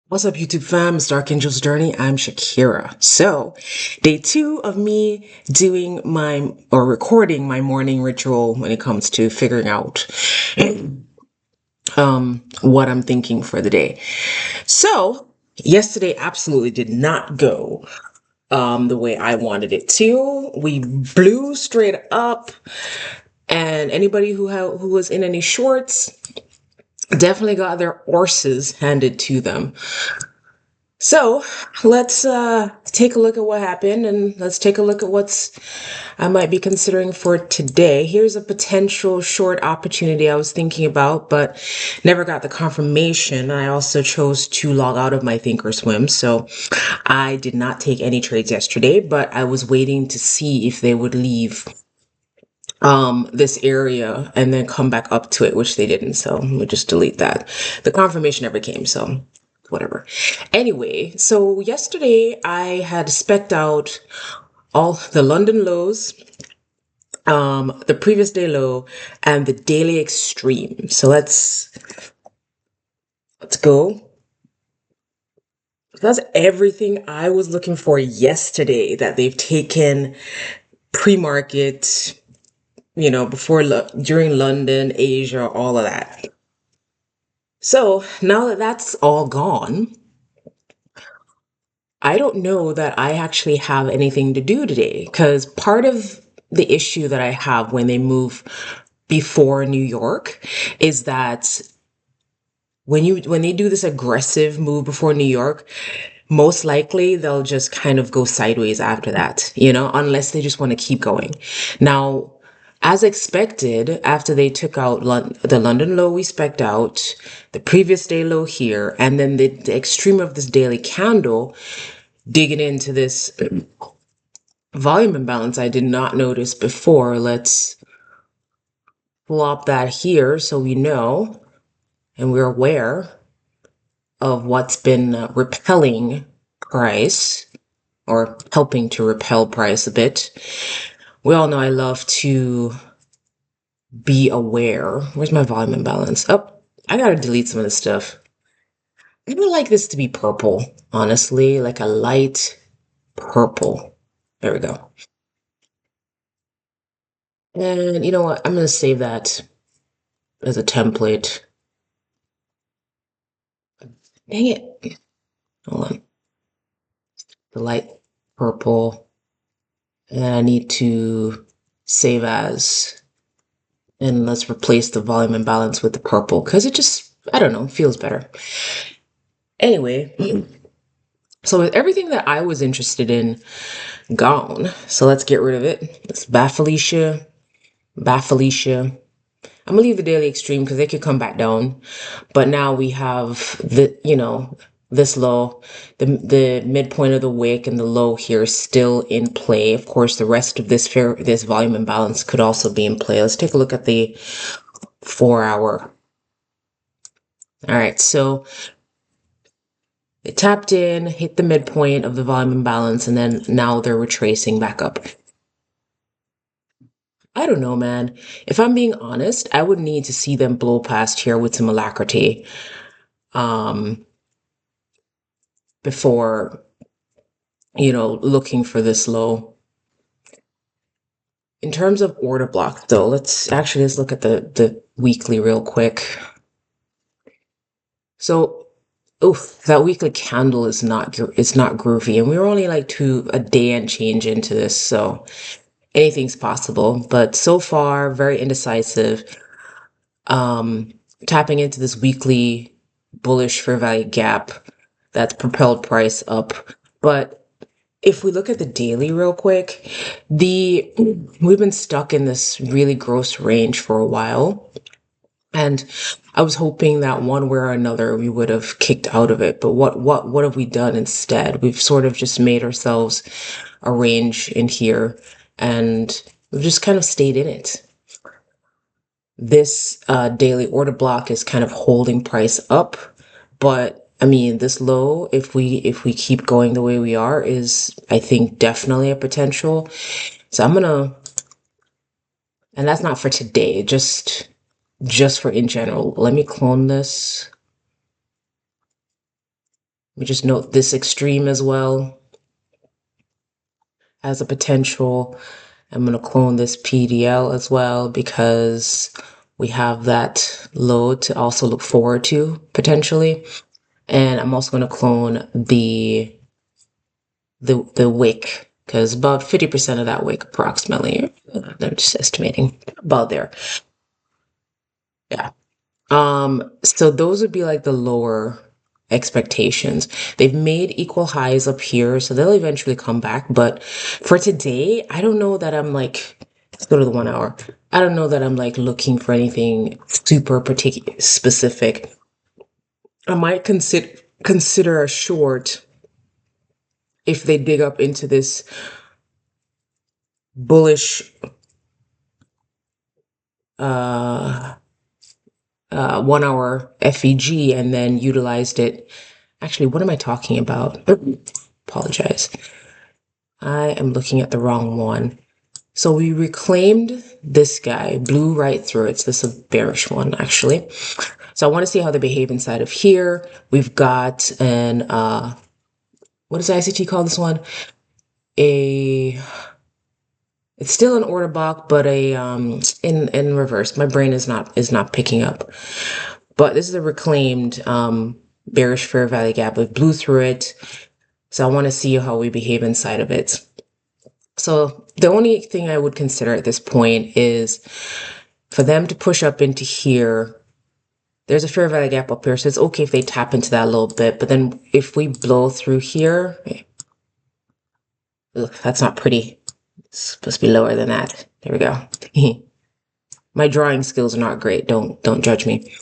What's up, YouTube fam? It's Dark Angel's Journey. I'm Shakira. So, day two of me doing my or recording my morning ritual when it comes to figuring out what I'm thinking for the day. So, yesterday absolutely did not go the way I wanted it to. We blew straight up, and anybody who was in any shorts definitely got their horses handed to them. So let's take a look at what happened and let's take a look at what's I might be considering for today. Here's a potential short opportunity I was thinking about, but never got the confirmation. I also chose to log out of my Thinkorswim, so I did not take any trades yesterday, but I was waiting to see if they would leave this area and then come back up to it, which they didn't. So we'll just delete that. The confirmation never came, so whatever. Anyway, so yesterday I had specced out all the London lows, the previous day low, and the daily extreme. So let's go. That's everything I was looking for yesterday that they've taken pre-market, during London, Asia, all of that. So now that that's all gone, I don't know that I actually have anything to do today because part of the issue that I have when they move before New York is that when they do this aggressive move before New York, most likely they'll just kind of go sideways after that, unless they just want to keep going. Now, as expected, after they took out the London low we spec'd out, the previous day low here, and then the extreme of this daily candle, digging into this volume imbalance I did not notice before. Let's plop that here so we know and we're aware of what's been repelling price or helping to repel price a bit. We all know I love to be aware. Where's my volume imbalance? Oh, I gotta delete some of this stuff. I would like this to be purple, honestly, like a light purple. There we go. And you know what? I'm gonna save that as a template. Dang it. Hold on. The light purple. And I need to save as. And let's replace the volume imbalance with the purple because it just, I don't know, feels better. Anyway, so with everything that I was interested in gone, so let's get rid of it. It's Baffalicia. I'm gonna leave the daily extreme because they could come back down. But now we have this low, the midpoint of the wick and the low here still in play. Of course, the rest of this volume imbalance could also be in play. Let's take a look at the 4 hour. All right, so it tapped in, hit the midpoint of the volume imbalance, and then now they're retracing back up. I don't know, man. If I'm being honest, I would need to see them blow past here with some alacrity um, before, looking for this low. In terms of order block, though, let's look at the weekly real quick. So, oof, that weekly candle is not groovy, and we're only like a day and change into this, so anything's possible. But so far, very indecisive. Tapping into this weekly bullish fair value gap that's propelled price up. But if we look at the daily real quick, we've been stuck in this really gross range for a while. And I was hoping that one way or another we would have kicked out of it. But what have we done instead? We've sort of just made ourselves a range in here and we've just kind of stayed in it. This daily order block is kind of holding price up, but I mean this low, if we keep going the way we are, is I think definitely a potential. So and that's not for today, just for in general. Let me clone this. Let me just note this extreme as well as a potential. I'm going to clone this PDL as well because we have that low to also look forward to potentially. And I'm also going to clone the wick because about 50% of that wick approximately, I'm just estimating about there. Yeah. So those would be like the lower expectations. They've made equal highs up here, so they'll eventually come back. But for today, I don't know that I'm like, let's go to the 1 hour. I don't know that I'm like looking for anything super particular specific. I might consider a short if they dig up into this bullish uh 1 hour FEG and then utilized it. Actually, what am I talking about? Apologize. I am looking at the wrong one. So we reclaimed this guy, blew right through it. So this is a bearish one, actually. So I want to see how they behave inside of here. We've got an, what does ICT call this one? It's still an order block, but in reverse. My brain is not picking up. But this is a reclaimed bearish fair value gap. We blew through it. So I want to see how we behave inside of it. So the only thing I would consider at this point is for them to push up into here. There's a fair value gap up here, so it's okay if they tap into that a little bit. But then if we blow through here, ugh, that's not pretty. It's supposed to be lower than that. There we go. My drawing skills are not great. Don't judge me.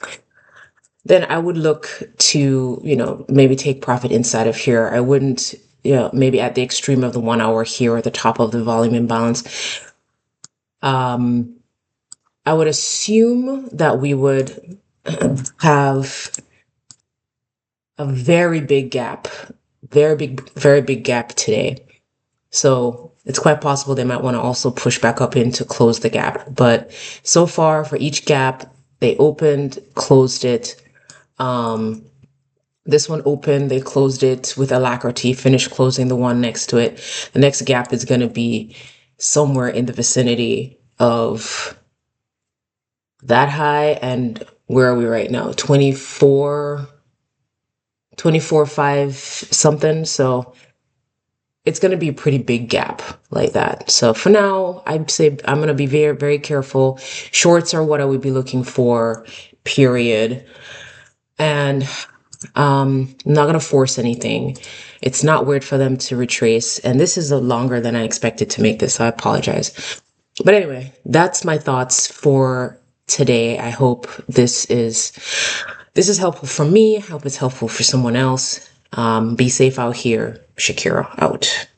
Then I would look to, maybe take profit inside of here. I wouldn't, maybe at the extreme of the 1 hour here or the top of the volume imbalance. I would assume that we would have a very big gap, very big gap today. So it's quite possible they might want to also push back up in to close the gap. But so far for each gap, they opened, closed it. This one opened, they closed it with alacrity, finished closing the one next to it. The next gap is going to be somewhere in the vicinity of that high. And where are we right now? 24.5 something. So it's going to be a pretty big gap like that. So for now, I'd say I'm going to be very, very careful. Shorts are what I would be looking for, period. And I'm not going to force anything. It's not weird for them to retrace. And this is longer than I expected to make this, so I apologize. But anyway, that's my thoughts for today. I hope this is helpful for me. I hope it's helpful for someone else. Be safe out here. Shakira out.